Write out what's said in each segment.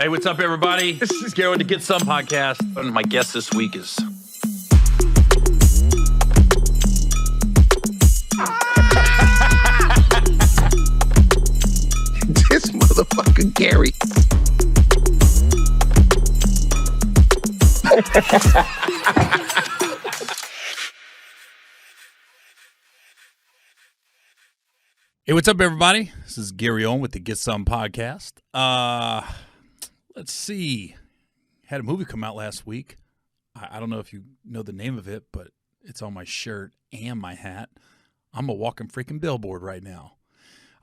Hey, what's up, everybody? This is Gary with the Get Some podcast. And my guest this week is... This motherfucker Gary. Hey, what's up, everybody? This is Gary Owen with the Get Some podcast. Let's see. Had a movie come out last week. I don't know if you know the name of it, but it's on my shirt and my hat. I'm a walking freaking billboard right now.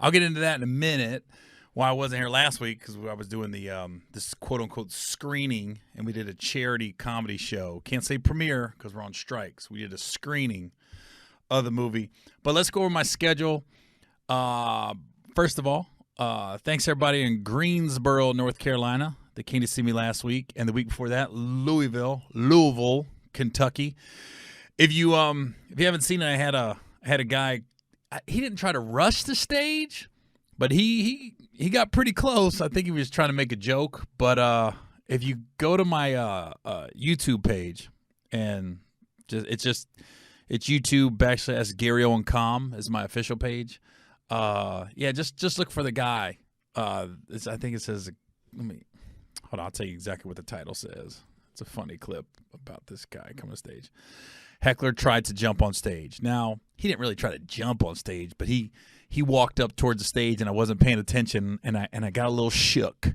I'll get into that in a minute. Why I wasn't here last week because I was doing the this quote-unquote screening, and we did a charity comedy show. Can't say premiere because we're on strikes. We did a screening of the movie. But let's go over my schedule. First of all, thanks everybody in Greensboro, North Carolina that came to see me last week, and the week before that, Louisville, Kentucky. If you haven't seen it, I had a guy. He didn't try to rush the stage, but he got pretty close. I think he was trying to make a joke. But if you go to my YouTube page, and it's YouTube actually as Gary Owen Com is my official page. Just look for the guy. I think it says. Hold on, I'll tell you exactly what the title says. It's a funny clip about this guy coming to stage. Heckler tried to jump on stage. Now, he didn't really try to jump on stage, but he walked up towards the stage, and I wasn't paying attention, and I got a little shook.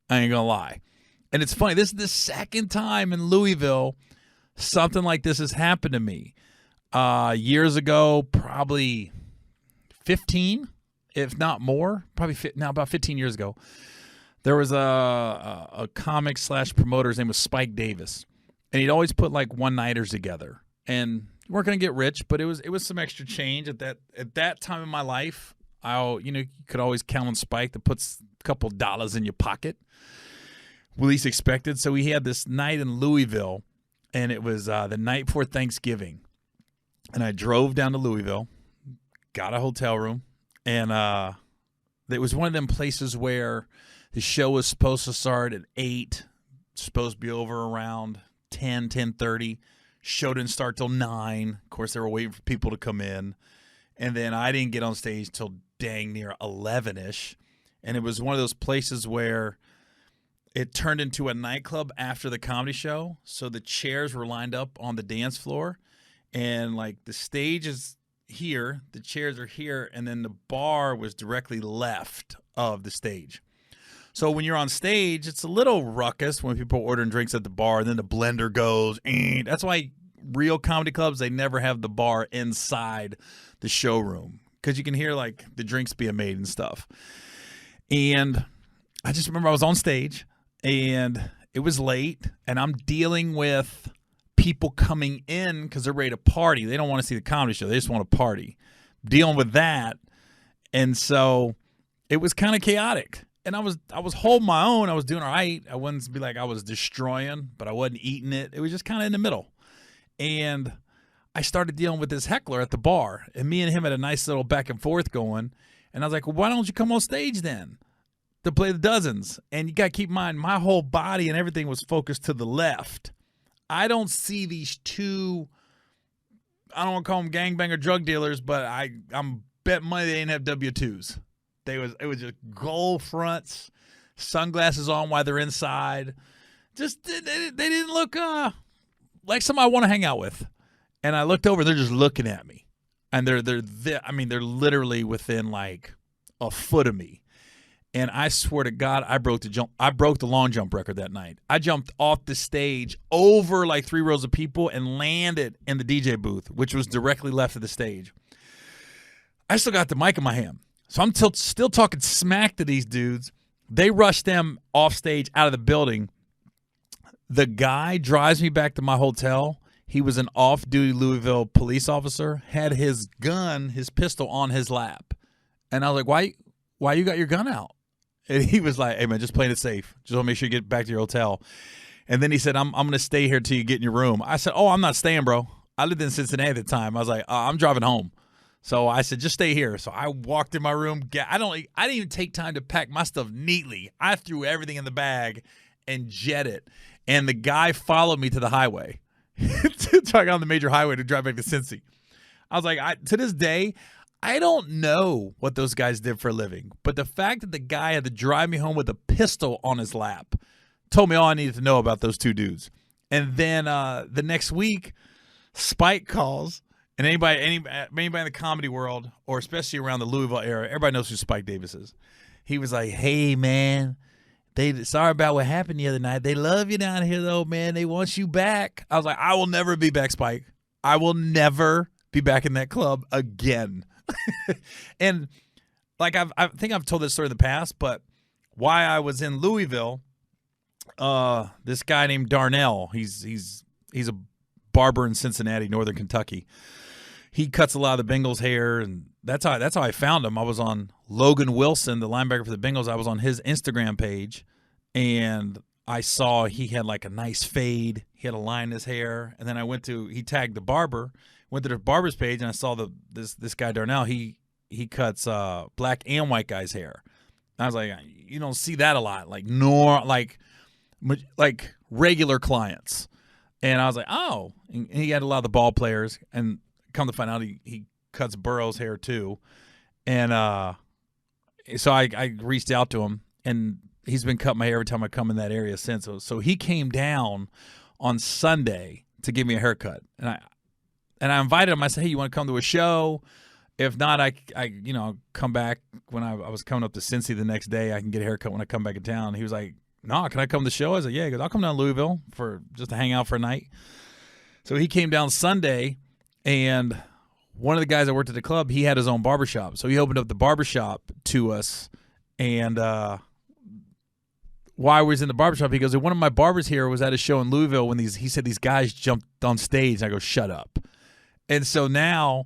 I ain't gonna lie. And it's funny. This is the second time in Louisville something like this has happened to me. Years ago, probably 15, if not more, about 15 years ago, there was a comic / promoter. His name was Spike Davis, and he'd always put like one-nighters together. And you weren't going to get rich, but it was some extra change at that time in my life. You could always count on Spike that puts a couple dollars in your pocket, least expected. So he had this night in Louisville, and it was the night before Thanksgiving. And I drove down to Louisville, got a hotel room, and it was one of them places where the show was supposed to start at 8, supposed to be over around 10:30. Show didn't start till 9. Of course, they were waiting for people to come in. And then I didn't get on stage till dang near 11-ish. And it was one of those places where it turned into a nightclub after the comedy show. So the chairs were lined up on the dance floor. And, like, the stage is here, the chairs are here, and then the bar was directly left of the stage. So when you're on stage, it's a little ruckus when people are ordering drinks at the bar, and then the blender goes. That's why real comedy clubs, they never have the bar inside the showroom because you can hear, like, the drinks being made and stuff. And I just remember I was on stage, and it was late, and I'm dealing with people coming in because they're ready to party. They don't want to see the comedy show. They just want to party. Dealing with that. And so it was kind of chaotic. And I was holding my own. I was doing all right. I wouldn't be like I was destroying, but I wasn't eating it. It was just kind of in the middle. And I started dealing with this heckler at the bar. And me and him had a nice little back and forth going. And I was like, well, why don't you come on stage then to play the dozens? And you got to keep in mind, my whole body and everything was focused to the left. I don't see these two, I don't want to call them gangbanger drug dealers, but I'm bet money they didn't have W-2s. It was just gold fronts, sunglasses on while they're inside. Just they didn't look like somebody I want to hang out with. And I looked over, they're just looking at me, and they're literally within like a foot of me. And I swear to God, I broke the long jump record that night. I jumped off the stage over like 3 rows of people and landed in the DJ booth, which was directly left of the stage. I still got the mic in my hand. So I'm still talking smack to these dudes. They rushed them off stage out of the building. The guy drives me back to my hotel. He was an off-duty Louisville police officer, had his pistol on his lap. And I was like, why you got your gun out? And he was like, hey, man, just playing it safe. Just want to make sure you get back to your hotel. And then he said, I'm going to stay here till you get in your room. I said, oh, I'm not staying, bro. I lived in Cincinnati at the time. I was like, I'm driving home. So I said, just stay here. So I walked in my room. I didn't even take time to pack my stuff neatly. I threw everything in the bag and jetted. And the guy followed me to the highway. So I got on the major highway to drive back to Cincy. I was like, to this day, I don't know what those guys did for a living. But the fact that the guy had to drive me home with a pistol on his lap told me all I needed to know about those two dudes. And then the next week, Spike calls. And anybody in the comedy world, or especially around the Louisville area, everybody knows who Spike Davis is. He was like, hey, man, sorry about what happened the other night. They love you down here, though, man. They want you back. I was like, I will never be back, Spike. I will never be back in that club again. And like I think I've told this story in the past, but why I was in Louisville, this guy named Darnell, he's a barber in Cincinnati, Northern Kentucky. He cuts a lot of the Bengals hair, and that's how I found him. I was on Logan Wilson, the linebacker for the Bengals. I was on his Instagram page, and I saw he had like a nice fade. He had a line in his hair, and then he tagged the barber. Went to the barber's page, and I saw this guy Darnell. He cuts black and white guys' hair. And I was like, you don't see that a lot, like regular clients. And I was like, oh. And he had a lot of the ball players, and come to find out he cuts Burrow's hair too. And so I reached out to him, and he's been cutting my hair every time I come in that area since. So he came down on Sunday to give me a haircut. And I invited him. I said, hey, you want to come to a show? If not, I come back when I was coming up to Cincy the next day. I can get a haircut when I come back in town. He was like, no, can I come to the show? I was like, yeah. He goes, I'll come down to Louisville just to hang out for a night. So he came down Sunday, and one of the guys that worked at the club, he had his own barbershop. So he opened up the barbershop to us. And while I was in the barbershop, he goes, one of my barbers here was at a show in Louisville when he said these guys jumped on stage. And I go, shut up. And so now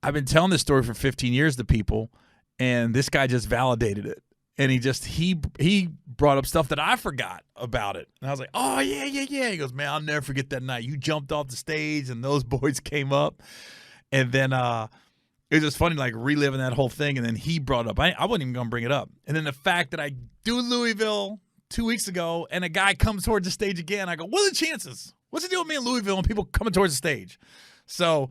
I've been telling this story for 15 years to people, and this guy just validated it. And he brought up stuff that I forgot about it. And I was like, oh, yeah. He goes, man, I'll never forget that night. You jumped off the stage, and those boys came up. And then it was just funny, like, reliving that whole thing. And then he brought it up. I wasn't even going to bring it up. And then the fact that I do Louisville 2 weeks ago, and a guy comes towards the stage again, I go, what are the chances? What's the deal with me in Louisville and people coming towards the stage? So,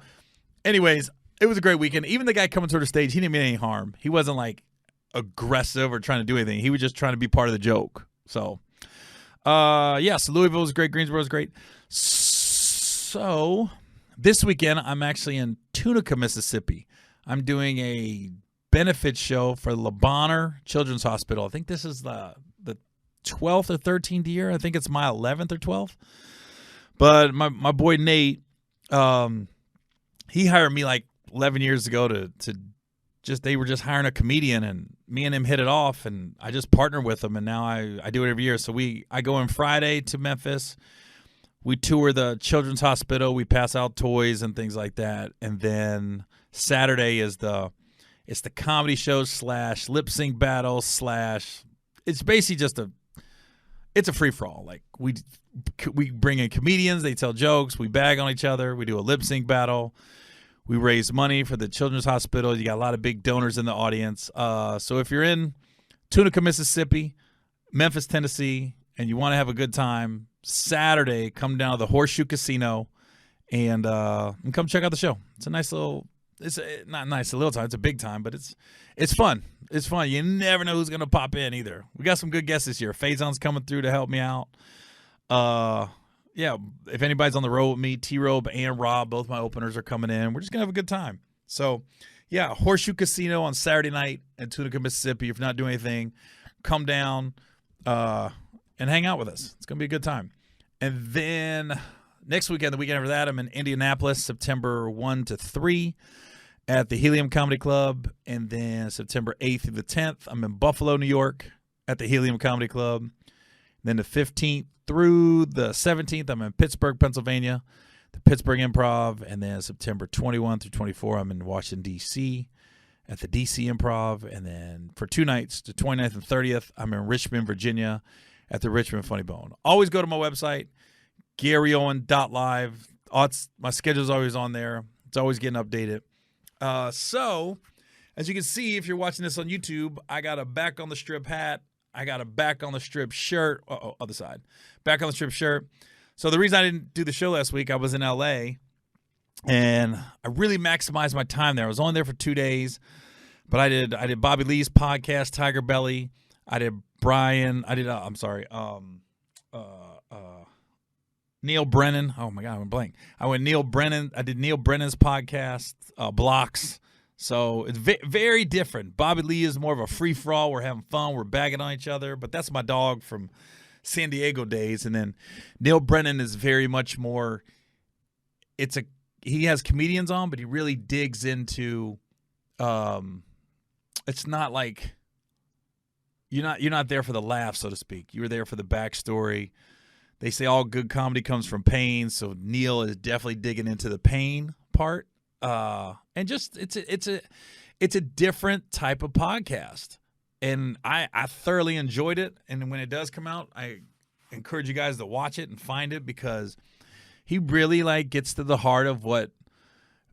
anyways, it was a great weekend. Even the guy coming towards the stage, he didn't mean any harm. He wasn't, like, aggressive or trying to do anything. He was just trying to be part of the joke. So, so Louisville was great. Greensboro was great. So, this weekend, I'm actually in Tunica, Mississippi. I'm doing a benefit show for Le Bonheur Children's Hospital. I think this is the 12th or 13th year. I think it's my 11th or 12th. But my boy Nate, he hired me like 11 years ago to they were just hiring a comedian, and me and him hit it off, and I just partnered with him, and now I do it every year. So I go in Friday to Memphis. We tour the Children's Hospital. We pass out toys and things like that. And then Saturday is it's the comedy show / lip sync battle / it's basically just it's a free-for-all. Like, we bring in comedians, they tell jokes, we bag on each other, we do a lip sync battle, we raise money for the Children's Hospital. You got a lot of big donors in the audience. So if you're in Tunica, Mississippi, Memphis, Tennessee, and you want to have a good time, Saturday, come down to the Horseshoe Casino and come check out the show. It's a nice little It's not nice a little time. It's a big time, but it's fun. It's fun. You never know who's going to pop in either. We got some good guests this year. Faison's coming through to help me out. Yeah, if anybody's on the road with me, T-Robe and Rob, both my openers are coming in. We're just going to have a good time. So, yeah, Horseshoe Casino on Saturday night in Tunica, Mississippi. If you're not doing anything, come down and hang out with us. It's going to be a good time. And then next weekend, the weekend after that, I'm in Indianapolis, September 1 to 3 at the Helium Comedy Club. And then September 8th through the 10th, I'm in Buffalo, New York at the Helium Comedy Club. And then the 15th through the 17th, I'm in Pittsburgh, Pennsylvania, the Pittsburgh Improv. And then September 21 through 24, I'm in Washington, D.C. at the D.C. Improv. And then for 2 nights, the 29th and 30th, I'm in Richmond, Virginia at the Richmond Funny Bone. Always go to my website, GaryOwen.live. My schedule's always on there. It's always getting updated. So, as you can see, if you're watching this on YouTube, I got a Back on the Strip hat. I got a Back on the Strip shirt. Other side. Back on the Strip shirt. So the reason I didn't do the show last week, I was in L.A., and I really maximized my time there. I was only there for 2 days, but I did Bobby Lee's podcast, Tiger Belly. I did Brian. I did, Neil Brennan. Oh, my God, I'm blank. I went Neil Brennan. I did Neil Brennan's podcast, Blocks. So it's very different. Bobby Lee is more of a free-for-all. We're having fun. We're bagging on each other. But that's my dog from San Diego days. And then Neil Brennan is very much more he has comedians on, but he really digs into it's not like you're not there for the laugh, so to speak. You're there for the backstory. They say all good comedy comes from pain, so Neil is definitely digging into the pain part. And just it's a different type of podcast. And I thoroughly enjoyed it. And when it does come out, I encourage you guys to watch it and find it, because he really gets to the heart of what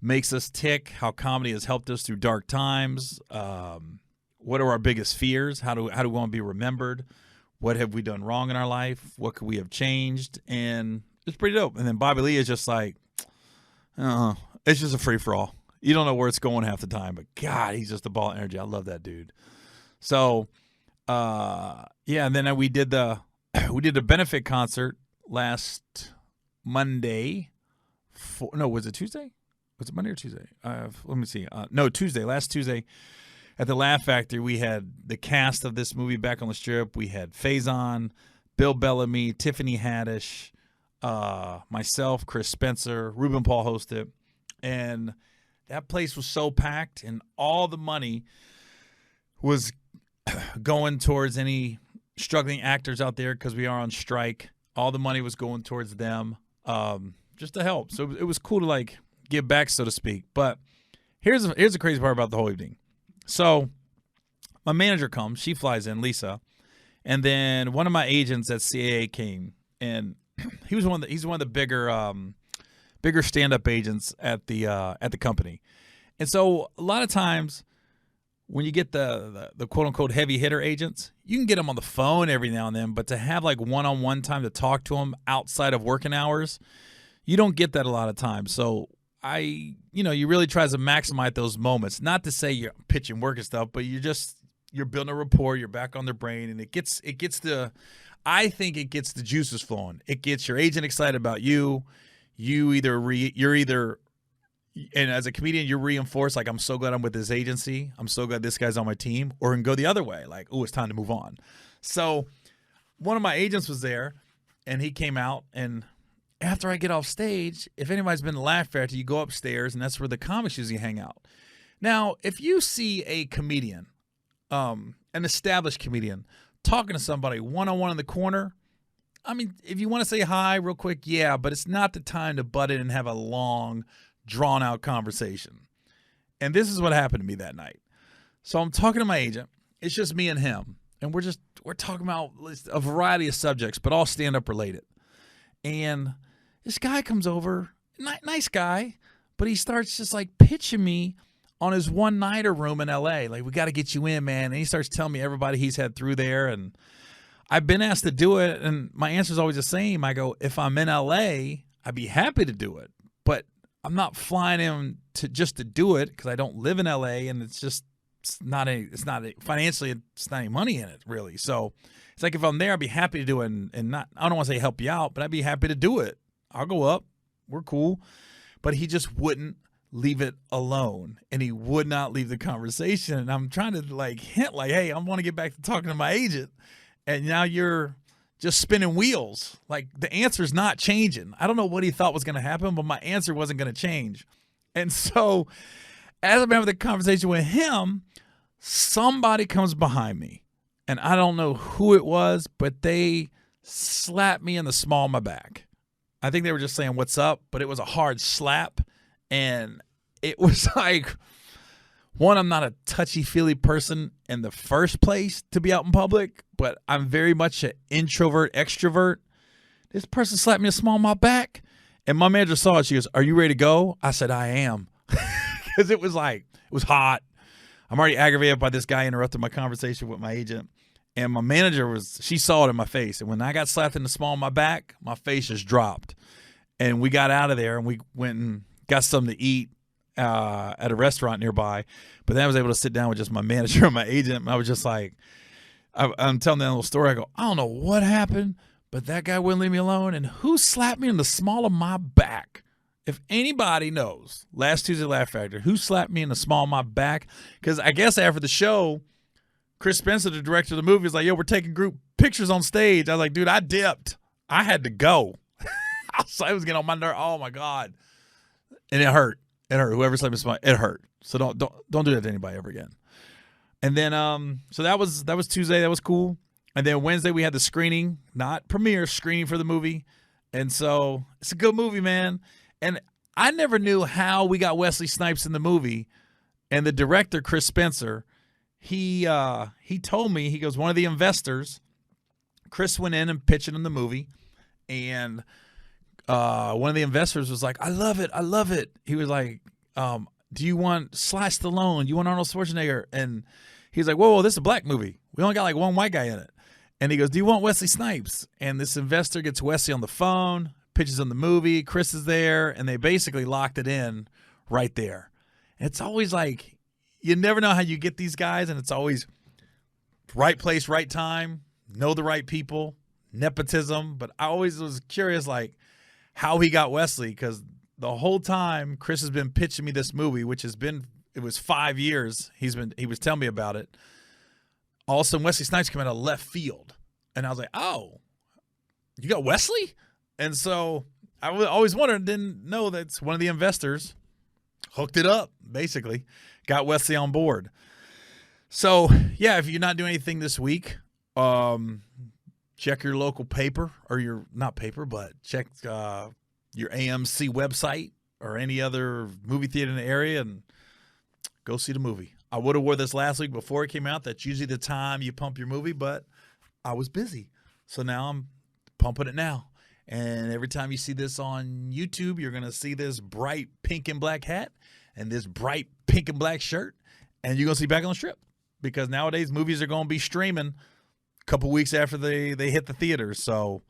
makes us tick, how comedy has helped us through dark times. What are our biggest fears? How do we want to be remembered? What have we done wrong in our life? What could we have changed? And it's pretty dope. And then Bobby Lee is just like, it's just a free-for-all. You don't know where it's going half the time, but God, he's just a ball of energy. I love that dude. So, and then we did the benefit concert last Monday. Was it Tuesday? Was it Monday or Tuesday? Let me see. Tuesday. Last Tuesday at the Laugh Factory, we had the cast of this movie Back on the Strip. We had Faison, Bill Bellamy, Tiffany Haddish, myself, Chris Spencer, Ruben Paul hosted, and that place was so packed, and all the money was going towards any struggling actors out there, because we are on strike. All the money was going towards them, just to help. So it was cool to give back, so to speak. But here's the crazy part about the whole evening. So my manager comes, she flies in, Lisa, and then one of my agents at CAA came, and he's one of the bigger stand-up agents at the company. And so a lot of times when you get the quote-unquote heavy hitter agents, you can get them on the phone every now and then, but to have one-on-one time to talk to them outside of working hours, you don't get that a lot of times. So you really try to maximize those moments. Not to say you're pitching work and stuff, but you're building a rapport, you're back on their brain, and I think it gets the juices flowing. It gets your agent excited about you. And as a comedian, you're reinforced, I'm so glad I'm with this agency. I'm so glad this guy's on my team. Or can go the other way, it's time to move on. So one of my agents was there, and he came out, and after I get off stage, if anybody's been to Laugh Factory, you go upstairs, and that's where the comics usually hang out. Now, if you see a comedian, an established comedian, talking to somebody one-on-one in the corner, I mean, if you want to say hi real quick, yeah, but it's not the time to butt in and have a long, drawn-out conversation. And this is what happened to me that night. So I'm talking to my agent. It's just me and him. And we're talking about a variety of subjects, but all stand-up related. And this guy comes over, nice guy, but he starts just pitching me on his one-nighter room in L.A. We got to get you in, man. And he starts telling me everybody he's had through there. And I've been asked to do it, and my answer is always the same. I go, if I'm in L.A., I'd be happy to do it. But I'm not flying in to do it, because I don't live in L.A., and financially, it's not any money in it, really. So it's if I'm there, I'd be happy to do it, and not, I don't want to say help you out, but I'd be happy to do it. I'll go up. We're cool. But he just wouldn't leave it alone, and he would not leave the conversation. And I'm trying to hint hey, I want to get back to talking to my agent, and now you're just spinning wheels. The answer's not changing. I don't know what he thought was going to happen, but my answer wasn't going to change. And so as I'm having the conversation with him, somebody comes behind me, and I don't know who it was, but they slapped me in the small of my back. I think they were just saying, what's up? But it was a hard slap. And it was one, I'm not a touchy-feely person in the first place to be out in public, but I'm very much an introvert, extrovert. This person slapped me a small on my back, and my manager saw it. She goes, "Are you ready to go?" I said, "I am." because it was hot. I'm already aggravated by this guy interrupting my conversation with my agent. And my manager she saw it in my face. And when I got slapped in the small of my back, my face just dropped. And we got out of there and we went and got something to eat at a restaurant nearby. But then I was able to sit down with just my manager and my agent. And I was just like, I'm telling that little story. I go, I don't know what happened, but that guy wouldn't leave me alone. And who slapped me in the small of my back? If anybody knows, last Tuesday Laugh Factor, who slapped me in the small of my back? Because I guess after the show, Chris Spencer, the director of the movie, was like, yo, we're taking group pictures on stage. I was like, dude, I dipped. I had to go. I was getting on my nerve. Oh, my God. And it hurt. It hurt. Whoever slapped me in the small, it hurt. So don't do that to anybody ever again. And then so that was Tuesday. That was cool. And then Wednesday we had the screening, not premiere, screening for the movie. And so it's a good movie, man. And I never knew how we got Wesley Snipes in the movie. And the director, Chris Spencer, he told me, he goes, one of the investors, Chris went in and pitched him the movie. And one of the investors was like, I love it. I love it. He was like, do you want Sly Stallone? Do you want Arnold Schwarzenegger? And he's like, whoa, this is a black movie. We only got like one white guy in it. And he goes, do you want Wesley Snipes? And this investor gets Wesley on the phone, pitches on the movie. Chris is there, and they basically locked it in right there. And it's always like, you never know how you get these guys, and it's always right place, right time, know the right people, nepotism. But I always was curious, like, how he got Wesley, because the whole time Chris has been pitching me this movie, which it was 5 years. He was telling me about it. All of a sudden, Wesley Snipes came out of left field. And I was like, oh, you got Wesley? And so I always wondered, didn't know that's one of the investors hooked it up, basically, got Wesley on board. So, yeah, if you're not doing anything this week, check your local paper, or check your AMC website or any other movie theater in the area and go see the movie. I would have wore this last week before it came out. That's usually the time you pump your movie, but I was busy. So now I'm pumping it now. And every time you see this on YouTube, you're going to see this bright pink and black hat and this bright pink and black shirt. And you're going to see Back on the Strip, because nowadays movies are going to be streaming a couple weeks after they hit the theaters. So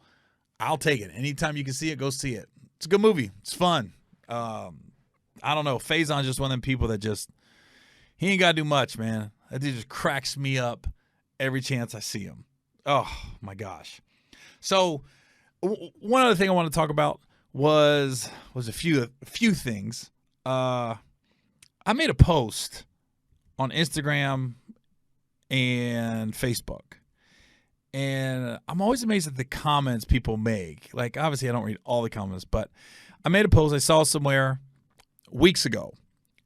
I'll take it. Anytime you can see it, go see it. It's a good movie. It's fun. I don't know. Faison's just one of them people that he ain't got to do much, man. That dude just cracks me up every chance I see him. Oh, my gosh. So one other thing I want to talk about was a few things. I made a post on Instagram and Facebook, and I'm always amazed at the comments people make. Like, obviously, I don't read all the comments, but I made a post I saw somewhere weeks ago,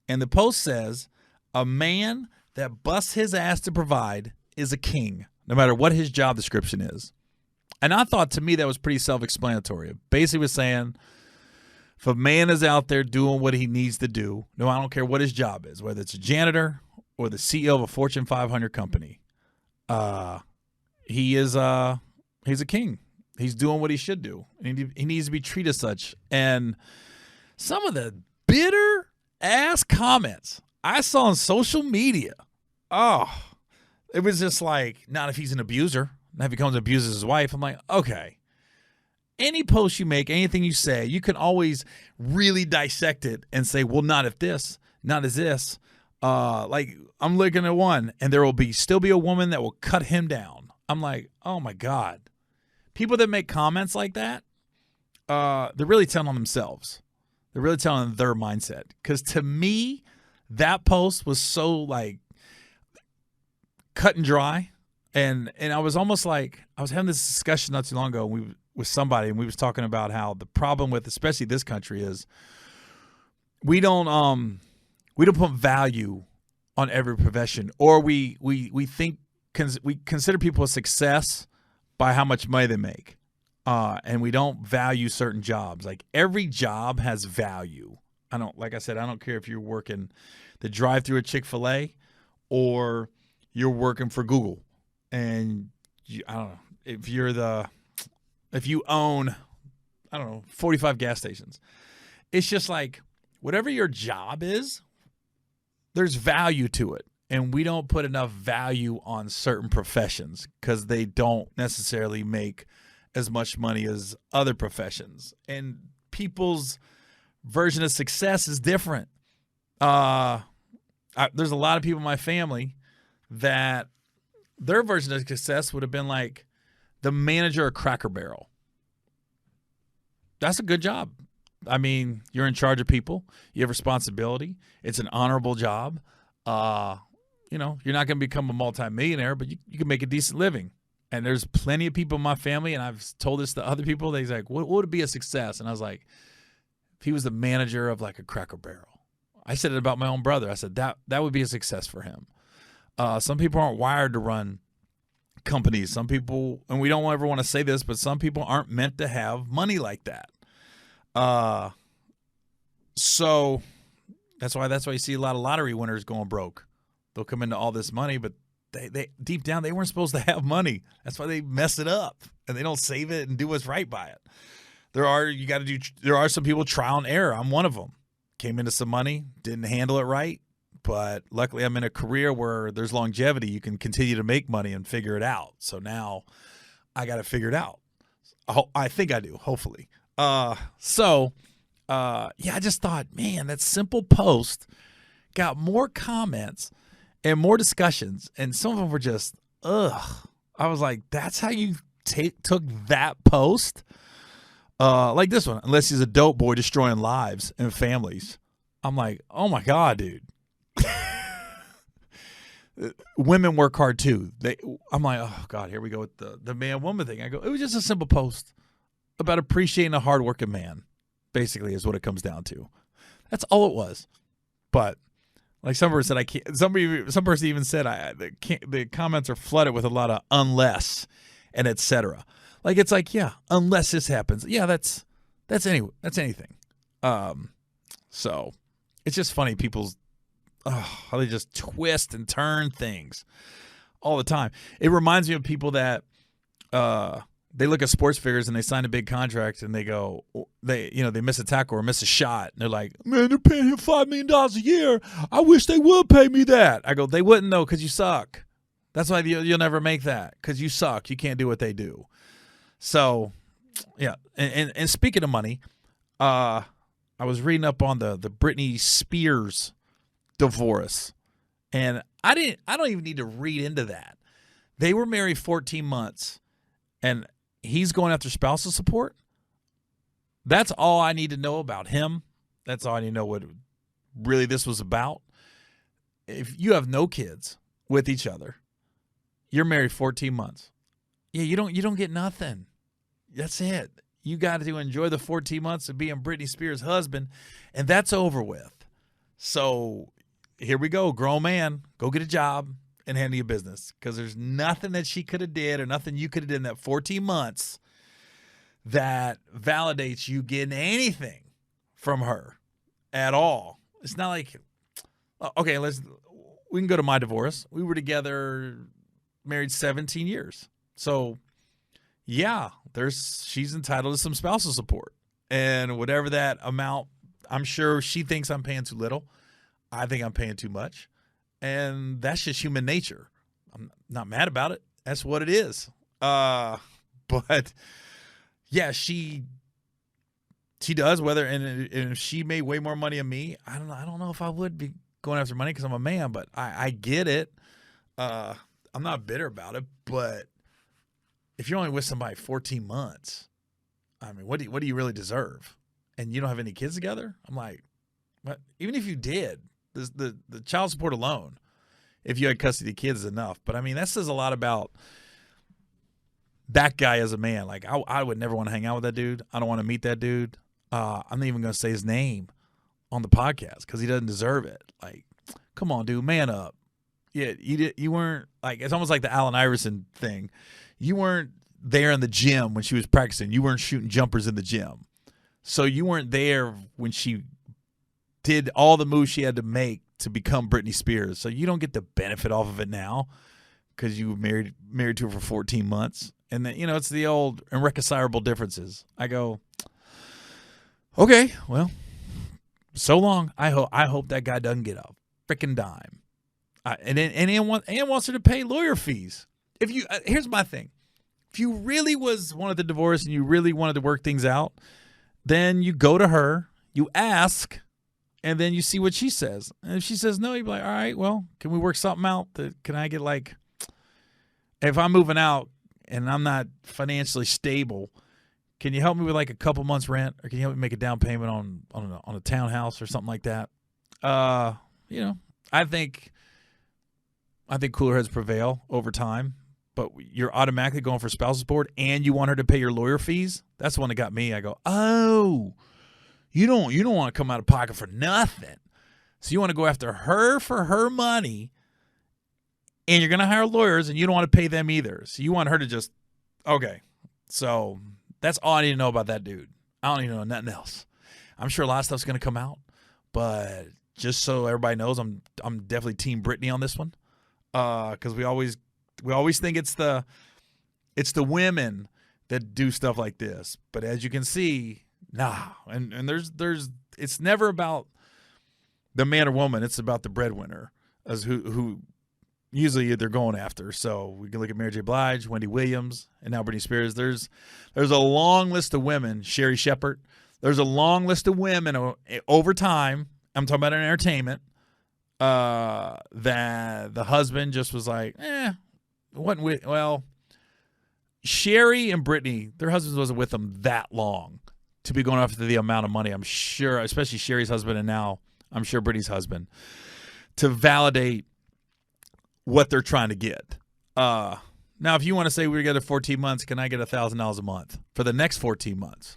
and the post says, a man that busts his ass to provide is a king, no matter what his job description is. And I thought, to me, that was pretty self-explanatory. It basically was saying, if a man is out there doing what he needs to do, no, I don't care what his job is, whether it's a janitor or the CEO of a Fortune 500 company, he's a king. He's doing what he should do. And he needs to be treated as such. And some of the bitter-ass comments I saw on social media, it was just like, not if he's an abuser. Not if he comes and abuses his wife. I'm like, okay. Any post you make, anything you say, you can always really dissect it and say, well, not if this, not as this. Like, I'm looking at one, and there will still be a woman that will cut him down. I'm like, oh, my God. People that make comments like that, they're really telling on themselves. They're really telling their mindset. Because to me, that post was so, like, cut and dry. And I was almost like, I was having this discussion not too long ago with somebody, and we was talking about how the problem with, especially this country, is we don't put value on every profession, or we consider people a success by how much money they make, and we don't value certain jobs. Like, every job has value. Like I said, I don't care if you're working the drive-thru at Chick-fil-A or you're working for Google. And I don't know if you own, 45 gas stations. It's just like, whatever your job is, there's value to it. And we don't put enough value on certain professions because they don't necessarily make as much money as other professions. And people's version of success is different. There's a lot of people in my family that their version of success would have been like the manager of Cracker Barrel. That's a good job. I mean, you're in charge of people. You have responsibility. It's an honorable job. You're not going to become a multimillionaire, but you can make a decent living. And there's plenty of people in my family, and I've told this to other people. They're like, what would be a success? And I was like, if he was the manager of like a Cracker Barrel. I said it about my own brother. I said that would be a success for him. Some people aren't wired to run companies. Some people, and we don't ever want to say this, but some people aren't meant to have money like that. So that's why you see a lot of lottery winners going broke. They'll come into all this money, but they deep down they weren't supposed to have money. That's why they mess it up and they don't save it and do what's right by it. There are some people trial and error. I'm one of them. Came into some money, didn't handle it right, but luckily I'm in a career where there's longevity. You can continue to make money and figure it out. So now I got to figure it out. I think I do, hopefully. I just thought, man, that simple post got more comments and more discussions, and some of them were just, ugh. I was like, that's how you took that post? Like this one, unless he's a dope boy destroying lives and families. I'm like, oh my God, dude. Women work hard too. I'm like, oh God, here we go with the man-woman thing. I go, it was just a simple post about appreciating a hardworking man, basically, is what it comes down to. That's all it was. But like some person said, I can't. Some person even said the comments are flooded with a lot of unless and etc. Like it's like, yeah, unless this happens, yeah, that's anything. So it's just funny how they just twist and turn things all the time. It reminds me of people that they look at sports figures and they sign a big contract and they go, they miss a tackle or miss a shot. And they're like, man, they're paying him $5 million a year. I wish they would pay me that. I go, they wouldn't though, because you suck. That's why you'll never make that, because you suck. You can't do what they do. So, yeah. And speaking of money, I was reading up on the Britney Spears divorce, and I don't even need to read into that. They were married 14 months, and he's going after spousal support. That's all I need to know about him. That's all I need to know what really this was about. If you have no kids with each other, you're married 14 months. Yeah, you don't get nothing. That's it. You got to enjoy the 14 months of being Britney Spears' husband, and that's over with. So here we go, grown man, go get a job and handle your business, because there's nothing that she could have did or nothing you could have did in that 14 months that validates you getting anything from her at all. It's not like, okay, we can go to my divorce. We were together, married 17 years. So yeah, she's entitled to some spousal support, and whatever that amount, I'm sure she thinks I'm paying too little. I think I'm paying too much. And that's just human nature. I'm not mad about it. That's what it is. But yeah, she does. And if she made way more money than me, I don't know if I would be going after money because I'm a man. But I get it. I'm not bitter about it. But if you're only with somebody 14 months, I mean, what do you really deserve? And you don't have any kids together? I'm like, what? Even if you did. The child support alone, if you had custody of kids, is enough. But, I mean, that says a lot about that guy as a man. Like, I would never want to hang out with that dude. I don't want to meet that dude. I'm not even going to say his name on the podcast because he doesn't deserve it. Like, come on, dude, man up. Yeah, you weren't, like, it's almost like the Allen Iverson thing. You weren't there in the gym when she was practicing. You weren't shooting jumpers in the gym. So you weren't there when she did all the moves she had to make to become Britney Spears. So you don't get the benefit off of it now because you were married to her for 14 months. And then, it's the old irreconcilable differences. I go, okay, well, so long. I hope that guy doesn't get up. freaking dime. And Ann wants her to pay lawyer fees. If you here's my thing. If you really wanted the divorce and you really wanted to work things out, then you go to her, you ask, and then you see what she says. And if she says no, you'd be like, all right, well, can we work something out? Can I get if I'm moving out and I'm not financially stable, can you help me with like a couple months rent, or can you help me make a down payment on a townhouse or something like that? I think cooler heads prevail over time. But you're automatically going for spousal support, and you want her to pay your lawyer fees. That's the one that got me. I go, oh, you don't want to come out of pocket for nothing. So you want to go after her for her money, and you're going to hire lawyers, and you don't want to pay them either. So you want her to just, okay. So that's all I need to know about that dude. I don't need to know nothing else. I'm sure a lot of stuff's going to come out, but just so everybody knows, I'm definitely Team Britney on this one, because we always think it's the women that do stuff like this, but as you can see, nah. And there's it's never about the man or woman. It's about the breadwinner, as who usually they're going after. So we can look at Mary J. Blige, Wendy Williams, and now Britney Spears. There's a long list of women. Sherry Shepherd. There's a long list of women over time. I'm talking about in entertainment. That the husband just was like, well, Sherry and Britney, their husbands wasn't with them that long to be going after the amount of money, I'm sure, especially Sherry's husband and now I'm sure Britney's husband, to validate what they're trying to get. Now, if you want to say we're together 14 months, can I get $1,000 a month for the next 14 months?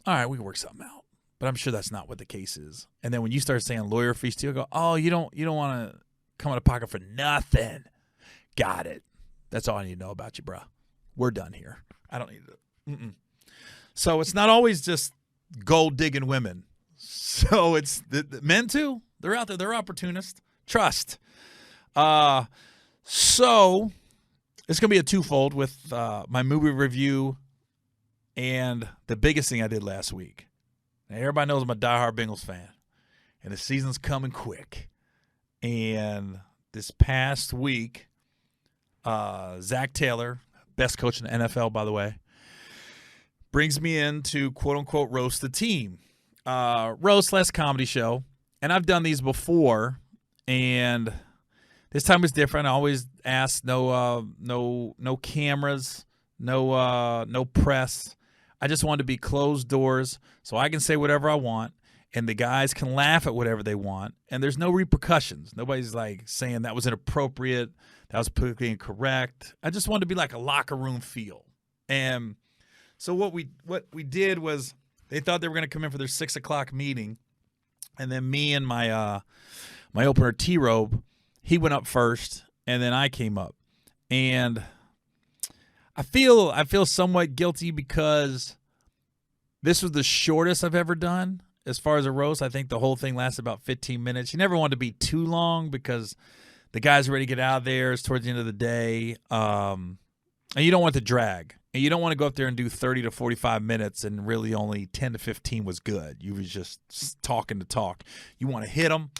All right, we can work something out. But I'm sure that's not what the case is. And then when you start saying lawyer fees too, I go, oh, you don't want to come out of pocket for nothing. Got it. That's all I need to know about you, bro. We're done here. I don't need to. So it's not always just gold-digging women. So it's the men, too. They're out there. They're opportunists. Trust. So it's going to be a twofold with my movie review and the biggest thing I did last week. Now, everybody knows I'm a diehard Bengals fan, and the season's coming quick. And this past week, Zach Taylor, best coach in the NFL, by the way, brings me in to quote-unquote roast the team. Roast less comedy show. And I've done these before, and this time was different. I always ask no cameras, no press. I just wanted to be closed doors so I can say whatever I want, and the guys can laugh at whatever they want, and there's no repercussions. Nobody's like saying that was inappropriate, that was politically incorrect. I just wanted to be like a locker room feel. And so what we did was they thought they were going to come in for their 6 o'clock meeting, and then me and my opener T-Robe, he went up first, and then I came up. And I feel somewhat guilty because this was the shortest I've ever done as far as a roast. I think the whole thing lasted about 15 minutes. You never want to be too long because the guys are ready to get out of there. It's towards the end of the day. And you don't want to drag. And you don't want to go up there and do 30 to 45 minutes and really only 10 to 15 was good. You was just talking to talk. You want to hit them,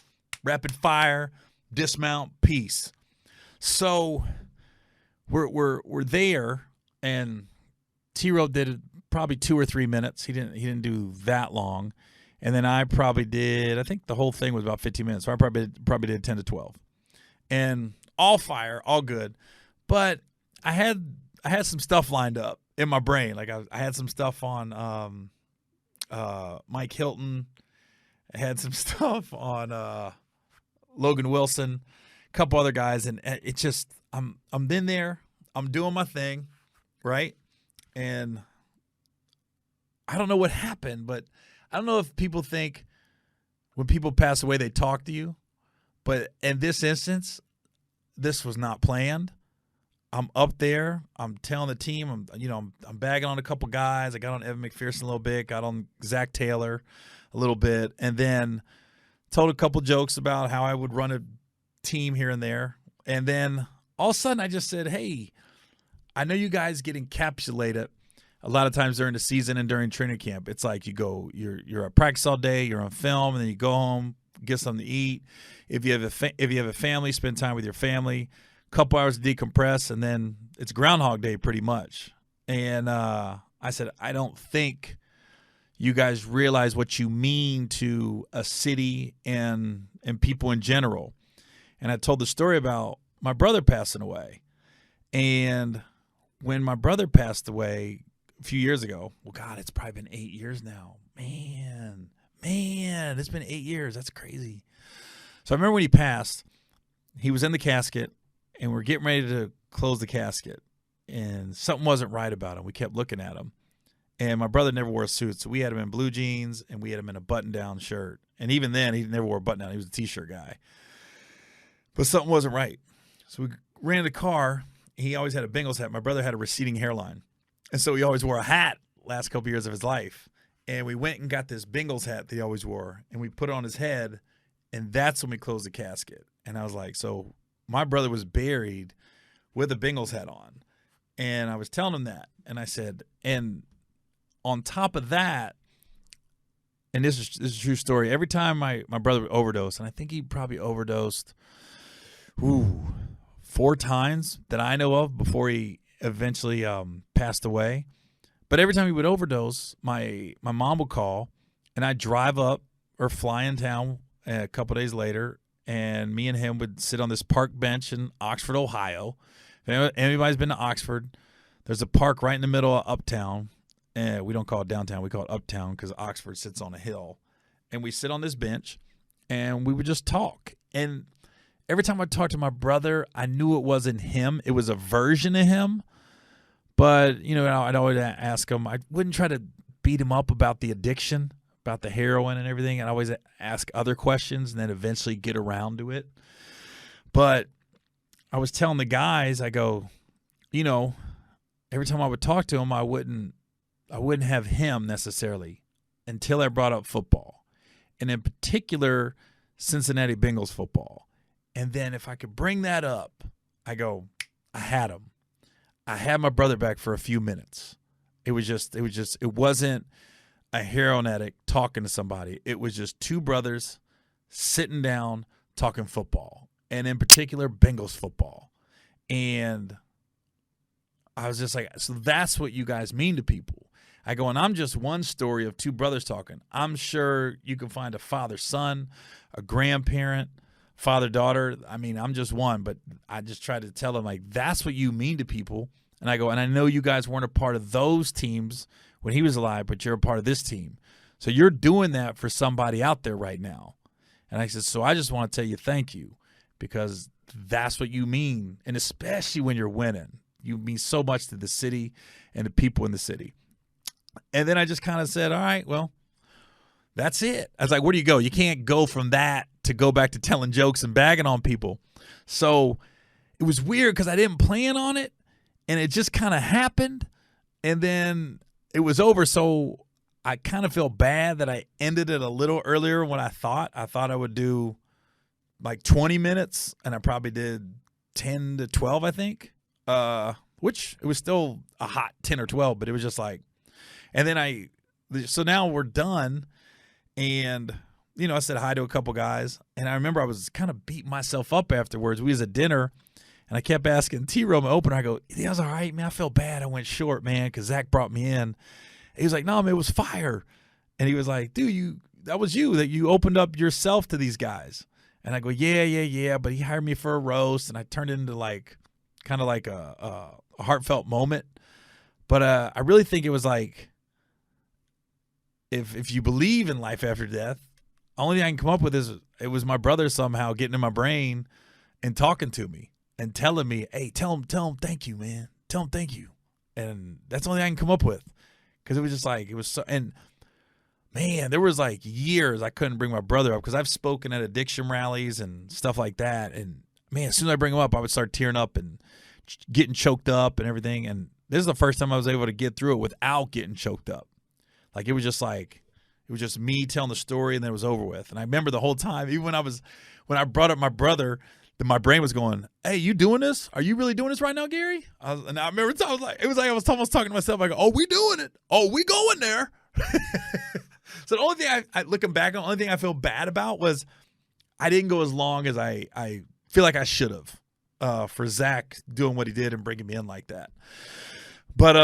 rapid fire, dismount, peace. So we're there, and T-Row did probably 2 or 3 minutes. He didn't do that long. And then I probably did, I think the whole thing was about 15 minutes. So I probably did 10 to 12. And all fire, all good. But I had some stuff lined up in my brain. Like I had some stuff on Mike Hilton. I had some stuff on Logan Wilson, a couple other guys, and it just I'm in there. I'm doing my thing, right? And I don't know what happened, but I don't know if people think when people pass away they talk to you, but in this instance, this was not planned. I'm up there. I'm telling the team. I'm bagging on a couple guys. I got on Evan McPherson a little bit. Got on Zach Taylor a little bit, and then told a couple jokes about how I would run a team here and there. And then all of a sudden, I just said, "Hey, I know you guys get encapsulated a lot of times during the season and during training camp. It's like you're at practice all day, you're on film, and then you go home get something to eat. If you have a family, spend time with your family. Couple hours to decompress, and then it's Groundhog Day pretty much. And I said, I don't think you guys realize what you mean to a city and people in general. And I told the story about my brother passing away. And when my brother passed away a few years ago, well, God, it's probably been 8 years now. Man, it's been 8 years. That's crazy. So I remember when he passed, he was in the casket, and we're getting ready to close the casket. And something wasn't right about him. We kept looking at him. And my brother never wore a suit, so we had him in blue jeans, and we had him in a button-down shirt. And even then, he never wore a button-down. He was a T-shirt guy. But something wasn't right. So we ran the car. He always had a Bengals hat. My brother had a receding hairline. And so he always wore a hat last couple years of his life. And we went and got this Bengals hat that he always wore, and we put it on his head, and that's when we closed the casket. And I was like, so my brother was buried with a Bengals hat on. And I was telling him that. And I said, and on top of that, and this is a true story, every time my brother would overdose, and I think he probably overdosed 4 times that I know of before he eventually passed away. But every time he would overdose, my mom would call, and I'd drive up or fly in town a couple days later, and me and him would sit on this park bench in Oxford, Ohio. If anybody's been to Oxford, there's a park right in the middle of uptown. And we don't call it downtown. We call it uptown because Oxford sits on a hill. And we sit on this bench, and we would just talk. And every time I talked to my brother, I knew it wasn't him. It was a version of him. But, you know, I'd always ask him. I wouldn't try to beat him up about the addiction, about the heroin and everything. I'd always ask other questions and then eventually get around to it. But I was telling the guys, I go, you know, every time I would talk to him, I wouldn't have him necessarily until I brought up football. And in particular, Cincinnati Bengals football. And then if I could bring that up, I go, I had him. I had my brother back for a few minutes. It wasn't a heroin addict talking to somebody. It was just 2 brothers sitting down talking football. And in particular, Bengals football. And I was just like, so that's what you guys mean to people. I go, and I'm just one story of 2 brothers talking. I'm sure you can find a father-son, a grandparent, father-daughter. I mean, I'm just one, but I just try to tell them, like, that's what you mean to people. And I go, and I know you guys weren't a part of those teams when he was alive, but you're a part of this team. So you're doing that for somebody out there right now. And I said, so I just want to tell you thank you because that's what you mean, and especially when you're winning. You mean so much to the city and the people in the city. And then I just kind of said, all right, well, that's it. I was like, where do you go? You can't go from that to go back to telling jokes and bagging on people. So it was weird because I didn't plan on it, and it just kind of happened, and then it was over. So I kind of feel bad that I ended it a little earlier when I thought. I thought I would do like 20 minutes, and I probably did 10 to 12, I think. Which it was still a hot 10 or 12, but it was just like, and then so now we're done. And, you know, I said hi to a couple guys, and I remember I was kind of beating myself up afterwards. We was at dinner, and I kept asking T-Row, my opener, I go, that was all right, man. I felt bad. I went short, man, because Zach brought me in. He was like, no, man, it was fire. And he was like, dude, that was you, that you opened up yourself to these guys. And I go, yeah. But he hired me for a roast, and I turned it into like, kind of like a heartfelt moment. But I really think it was like, if you believe in life after death, the only thing I can come up with is it was my brother somehow getting in my brain and talking to me and telling me, hey, tell him thank you, man. Tell him thank you. And that's the only thing I can come up with. Because it was just like, it was so, and man, there was like years I couldn't bring my brother up because I've spoken at addiction rallies and stuff like that. And man, as soon as I bring him up, I would start tearing up and getting choked up and everything. And this is the first time I was able to get through it without getting choked up. Like, it was just me telling the story, and then it was over with. And I remember the whole time, even when I brought up my brother, then my brain was going, hey, you doing this? Are you really doing this right now, Gary? And I remember it was like I was almost talking to myself. I go, oh, we doing it. Oh, we going there. So the only thing I looking back, the only thing I feel bad about was I didn't go as long as I feel like I should have for Zach doing what he did and bringing me in like that. But,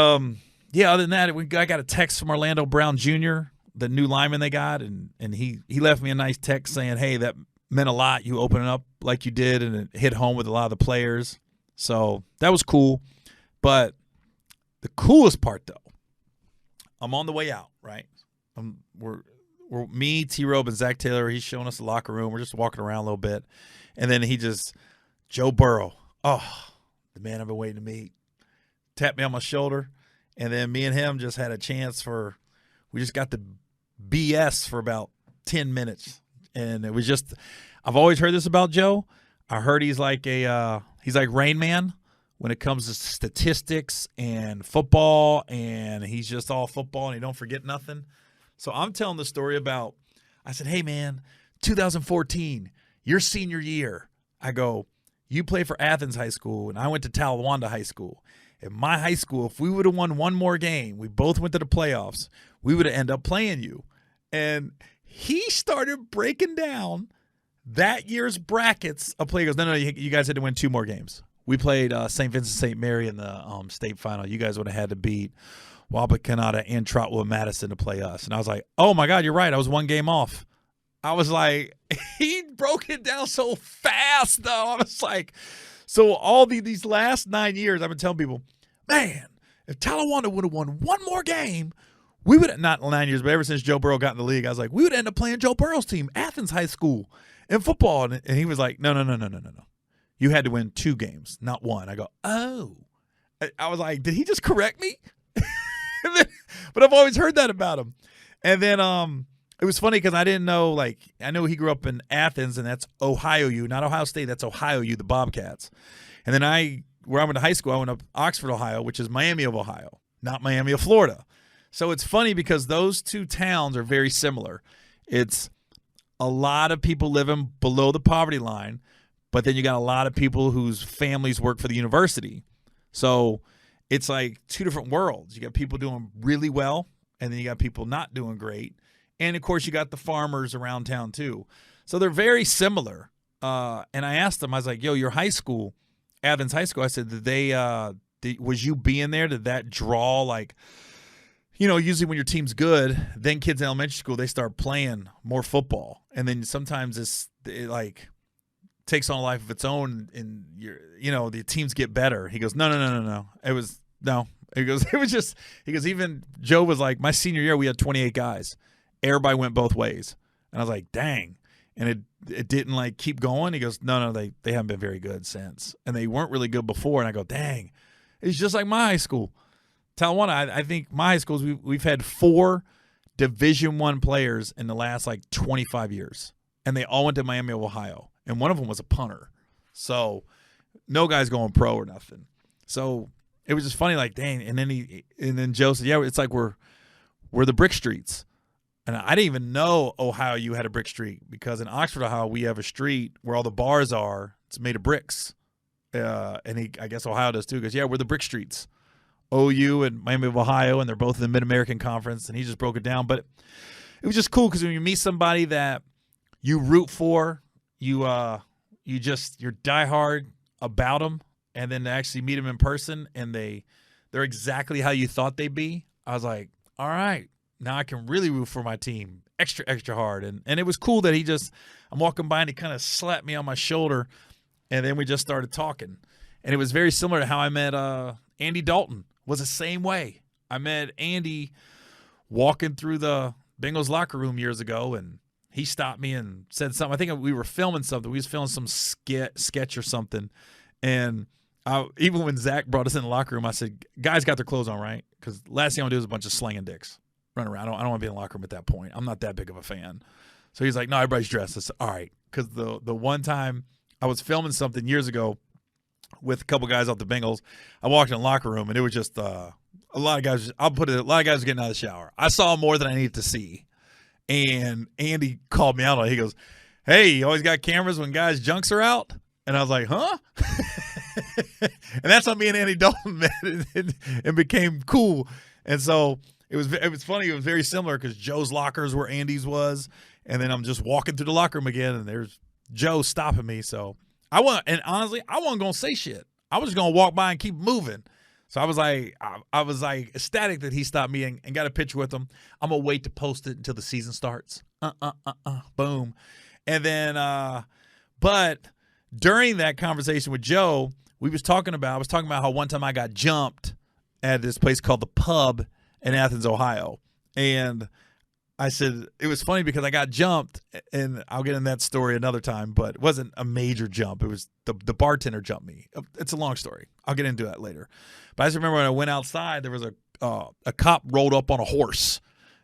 yeah, other than that, I got a text from Orlando Brown Jr., the new lineman they got, and he left me a nice text saying, hey, that meant a lot. You opening up like you did, and it hit home with a lot of the players. So that was cool. But the coolest part, though, I'm on the way out, right? We're me, T-Robe, and Zach Taylor. He's showing us the locker room. We're just walking around a little bit. And then Joe Burrow, the man I've been waiting to meet, tapped me on my shoulder. And then me and him just had a chance we just got the BS for about 10 minutes. And it was just, I've always heard this about Joe. I heard he's like Rain Man when it comes to statistics and football, and he's just all football and he don't forget nothing. So I'm telling the story about, I said, hey, man, 2014, your senior year. I go, you play for Athens High School, and I went to Talawanda High School. In my high school, if we would have won one more game, we both went to the playoffs, we would have ended up playing you. And he started breaking down that year's brackets of play. He goes, no, you guys had to win 2 more games. We played St. Vincent St. Mary in the state final. You guys would have had to beat Wapakoneta and Trotwood Madison to play us. And I was like, oh, my God, you're right. I was 1 game off. I was like, he broke it down so fast, though. I was like, so all these last 9 years, I've been telling people, man, if Talawanda would have won 1 more game, we would have, not 9 years, but ever since Joe Burrow got in the league, I was like, we would end up playing Joe Burrow's team, Athens High School, in football. And he was like, no. You had to win 2 games, not 1. I go, oh. I was like, did he just correct me? But I've always heard that about him. And then it was funny because I didn't know, I know he grew up in Athens, and that's Ohio U, not Ohio State, that's Ohio U, the Bobcats. And then where I went to high school, I went up Oxford, Ohio, which is Miami of Ohio, not Miami of Florida. So it's funny because those 2 towns are very similar. It's a lot of people living below the poverty line, but then you got a lot of people whose families work for the university. So it's like 2 different worlds. You got people doing really well, and then you got people not doing great. And, of course, you got the farmers around town too. So they're very similar. And I asked them, I was like, yo, your high school, Athens High School, I said, was you being there? Did that draw, usually when your team's good, then kids in elementary school, they start playing more football. And then sometimes it takes on a life of its own, and the teams get better. He goes, no. It was no. He goes, even Joe was like, my senior year we had 28 guys. Everybody went both ways. And I was like, dang. And it didn't keep going. He goes, no, they haven't been very good since. And they weren't really good before. And I go, dang. It's just like my high school. Talawanda, I think my high schools, we've had 4 Division I players in the last 25 years. And they all went to Miami of Ohio. And one of them was a punter. So no guy's going pro or nothing. So it was just funny, dang. And then Joe said, yeah, it's like we're the brick streets. And I didn't even know Ohio U had a brick street, because in Oxford, Ohio, we have a street where all the bars are. It's made of bricks. And I guess Ohio does too. He goes, yeah, we're the brick streets. OU and Miami of Ohio, and they're both in the Mid-American Conference. And he just broke it down. But it was just cool because when you meet somebody that you root for, you're diehard about them, and then to actually meet them in person, and they're exactly how you thought they'd be. I was like, all right. Now I can really root for my team extra, extra hard. And it was cool that I'm walking by and he kind of slapped me on my shoulder, and then we just started talking. And it was very similar to how I met Andy Dalton. Was the same way. I met Andy walking through the Bengals locker room years ago, and he stopped me and said something. I think we were filming something. We was filming some sketch or something. And even when Zach brought us in the locker room, I said, guys got their clothes on, right? Because last thing I want to do is a bunch of slinging dicks. Run around. I don't want to be in the locker room at that point. I'm not that big of a fan. So he's like, no, everybody's dressed. I said, all right. Because the one time I was filming something years ago with a couple guys off the Bengals, I walked in the locker room, and it was just a lot of guys. A lot of guys were getting out of the shower. I saw more than I needed to see. And Andy called me out on it. He goes, hey, you always got cameras when guys' junks are out? And I was like, huh? And that's how me and Andy Dalton met and became cool. And so it was funny. It was very similar because Joe's lockers where Andy's was. And then I'm just walking through the locker room again, and there's Joe stopping me. So and honestly, I wasn't going to say shit. I was just going to walk by and keep moving. So I was like ecstatic that he stopped me and got a picture with him. I'm going to wait to post it until the season starts. Boom. And then, but during that conversation with Joe, I was talking about how one time I got jumped at this place called The Pub in Athens, Ohio. And I said, it was funny because I got jumped, and I'll get in that story another time, but it wasn't a major jump. It was the bartender jumped me. It's a long story. I'll get into that later. But I just remember when I went outside, there was a cop rolled up on a horse.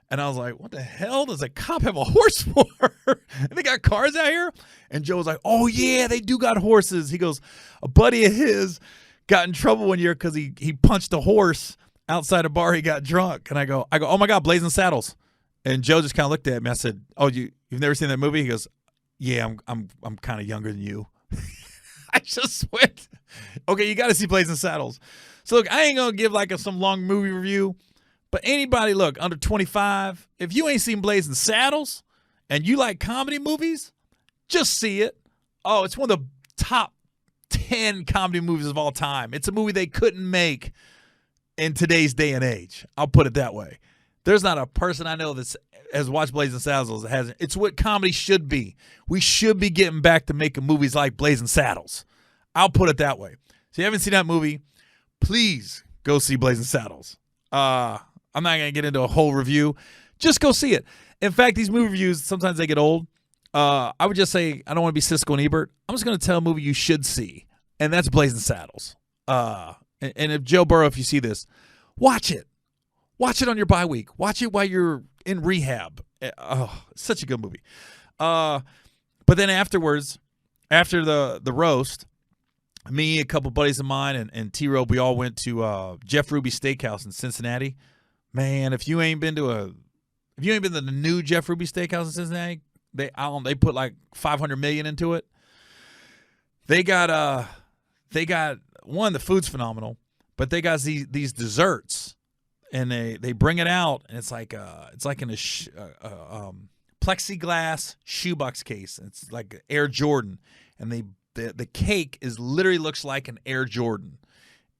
And I was like, what the hell does a cop have a horse for? And they got cars out here? And Joe was like, oh, yeah, they do got horses. He goes, a buddy of his got in trouble one year because he punched a horse outside a bar. He got drunk. And I go, oh, my God, Blazing Saddles. And Joe just kind of looked at me. I said, oh, you've never seen that movie? He goes, yeah, I'm kind of younger than you. I just went, okay, you got to see Blazing Saddles. So, look, I ain't going to give like some long movie review. But anybody, look, under 25, if you ain't seen Blazing Saddles and you like comedy movies, just see it. Oh, it's one of the top 10 comedy movies of all time. It's a movie they couldn't make in today's day and age. I'll put it that way. There's not a person I know that has watched Blazing Saddles that hasn't. It's what comedy should be. We should be getting back to making movies like Blazing Saddles. I'll put it that way. So if you haven't seen that movie, please go see Blazing Saddles. I'm not going to get into a whole review. Just go see it. In fact, these movie reviews, sometimes they get old. I would just say, I don't want to be Siskel and Ebert. I'm just going to tell a movie you should see, and that's Blazing Saddles. And if Joe Burrow, if you see this, watch it. Watch it on your bye week. Watch it while you're in rehab. Oh, such a good movie. But then afterwards, after the roast, me, a couple buddies of mine, and T-Robe, we all went to Jeff Ruby's Steakhouse in Cincinnati. Man, if you ain't been to the new Jeff Ruby Steakhouse in Cincinnati, they put like $500 million into it. They got one, the food's phenomenal, but they got these desserts, and they bring it out, and it's like in a plexiglass shoebox case. It's like Air Jordan, and the cake literally looks like an Air Jordan,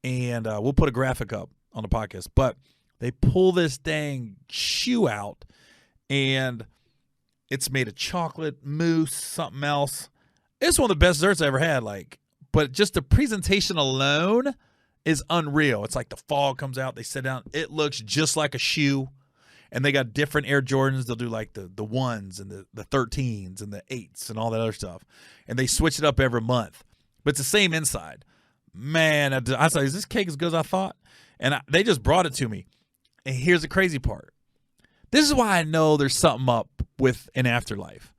and we'll put a graphic up on the podcast, but they pull this dang shoe out, and it's made of chocolate, mousse, something else. It's one of the best desserts I ever had. But just the presentation alone is unreal. It's like the fog comes out. They sit down. It looks just like a shoe, and they got different Air Jordans. They'll do like the 1s and the 13s and the 8s and all that other stuff, and they switch it up every month. But it's the same inside. Man, I said, is this cake as good as I thought? And they just brought it to me. And here's the crazy part. This is why I know there's something up with an Afterlife.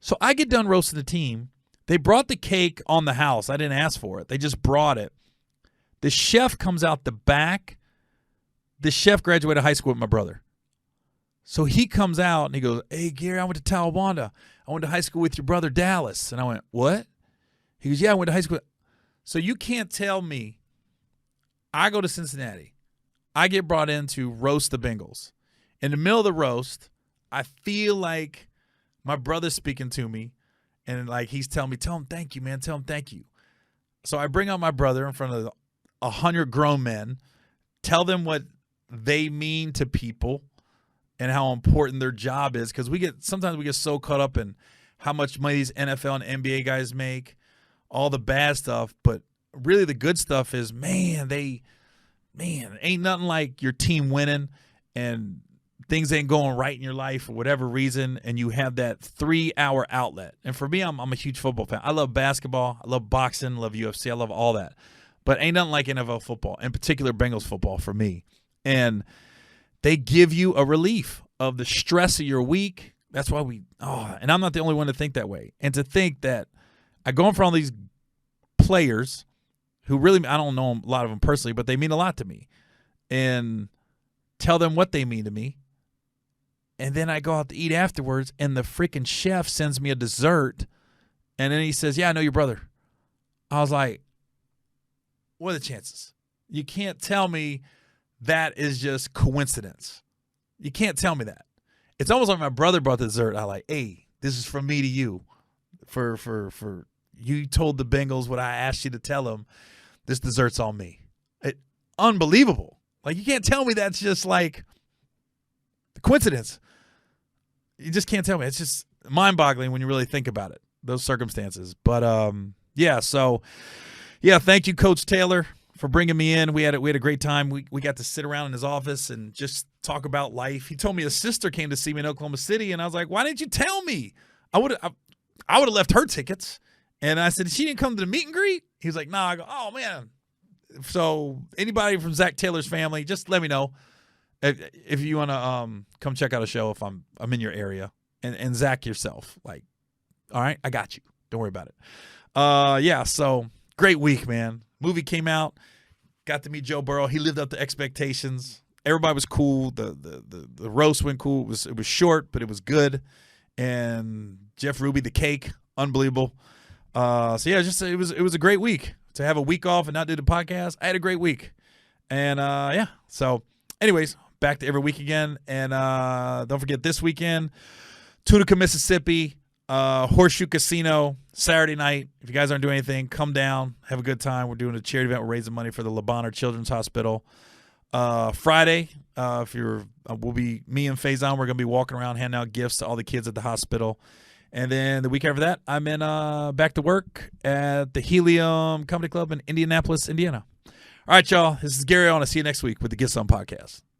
So I get done roasting the team. They brought the cake on the house. I didn't ask for it. They just brought it. The chef comes out the back. The chef graduated high school with my brother. So he comes out and he goes, hey, Gary, I went to Talawanda. I went to high school with your brother, Dallas. And I went, what? He goes, yeah, I went to high school. So you can't tell me I go to Cincinnati. I get brought in to roast the Bengals. In the middle of the roast, I feel like my brother's speaking to me, and like he's telling me, tell him thank you, man. Tell him thank you. So I bring out my brother in front of 100 grown men, tell them what they mean to people and how important their job is, because sometimes we get so caught up in how much money these NFL and NBA guys make, all the bad stuff, but really the good stuff is, man, ain't nothing like your team winning and things ain't going right in your life for whatever reason, and you have that 3-hour outlet. And for me, I'm a huge football fan. I love basketball. I love boxing. I love UFC. I love all that. But ain't nothing like NFL football, in particular Bengals football for me. And they give you a relief of the stress of your week. That's why and I'm not the only one to think that way. And to think that I go in front of these players who really, I don't know a lot of them personally, but they mean a lot to me, and tell them what they mean to me. And then I go out to eat afterwards, and the freaking chef sends me a dessert, and then he says, yeah, I know your brother. I was like, what are the chances? You can't tell me that is just coincidence. You can't tell me that. It's almost like my brother brought the dessert. I like, hey, this is from me to you. for you told the Bengals what I asked you to tell them. This dessert's on me. Unbelievable. Like, you can't tell me that's just like a coincidence. You just can't tell me. It's just mind-boggling when you really think about it, those circumstances. But thank you, Coach Taylor, for bringing me in. We had a great time. We got to sit around in his office and just talk about life. He told me his sister came to see me in Oklahoma City, and I was like, why didn't you tell me? I would have left her tickets. And I said, she didn't come to the meet and greet? He was like, nah. I go, oh, man. So anybody from Zach Taylor's family, just let me know if you want to come check out a show if I'm in your area. And Zach yourself. Like, all right, I got you. Don't worry about it. So great week, man. Movie came out. Got to meet Joe Burrow. He lived up to expectations. Everybody was cool. The roast went cool. It was short, but it was good. And Jeff Ruby, the cake, unbelievable. It was a great week to have a week off and not do the podcast. I had a great week, and So, anyways, back to every week again, and don't forget this weekend, Tunica, Mississippi, Horseshoe Casino Saturday night. If you guys aren't doing anything, come down, have a good time. We're doing a charity event. We're raising money for the LeBonner Children's Hospital. Friday, we'll be me and Faison. We're gonna be walking around handing out gifts to all the kids at the hospital. And then the week after that, I'm in back to work at the Helium Comedy Club in Indianapolis, Indiana. All right, y'all. This is Gary Owen. I'll see you next week with the Get Some Podcast.